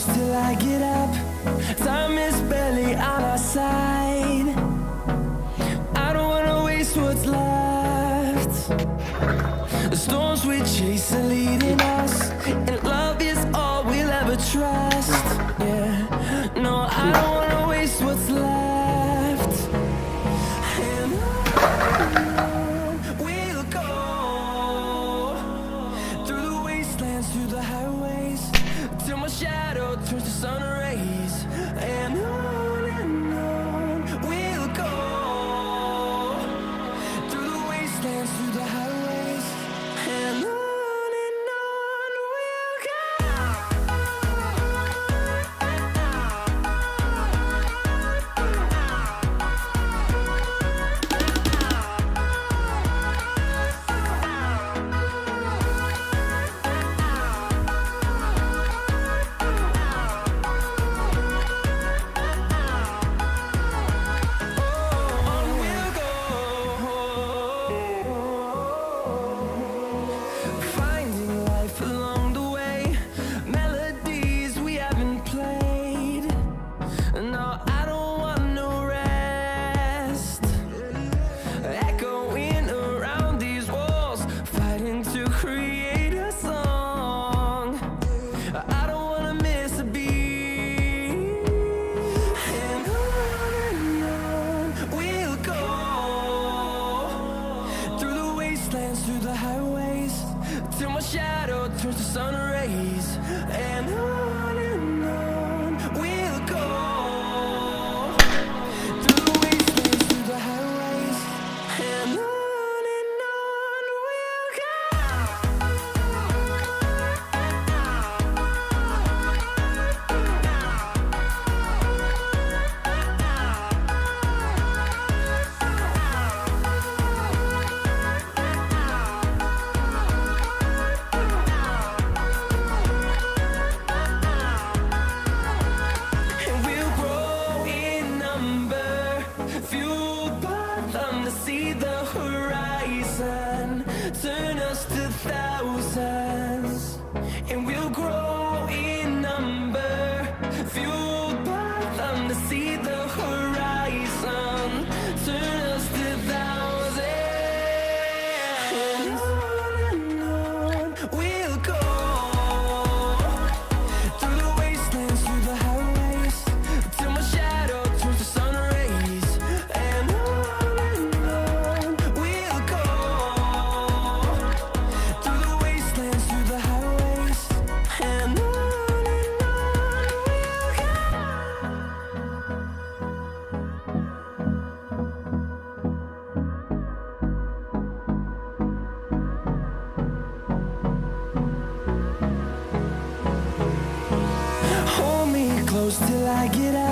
close till I get up. Time is barely on our side. I don't wanna waste what's left. The storms we chase are leading us, and love is all we'll ever trust. Yeah, no, I don't wanna waste what's left. And on we'll go, through the wastelands, through the highways, till my shadow turns to sun rays. And on we'll go, through the wastelands, through the highways, and on we'll go. Finding life along the way, melodies we haven't played. No, I don't want no rest. Echoing around these walls, fighting to create a song. I don't wanna miss a beat. And on we'll go, through the wastelands, through the highways, till my shadow turns to sun rays. And on we'll go, through the wastelands, through the highways, and on we'll go. And we'll grow in number, fueled by them to see the horizon, turn us to thousands. And we'll grow in number, fueled by them to see the horizon, turn us to thousands. And on we'll go, through the wastelands, through the highways, till my shadow turns to sun rays. And on we'll go, through the wastelands, through the highways, and on we'll go. Hold me close till I get up.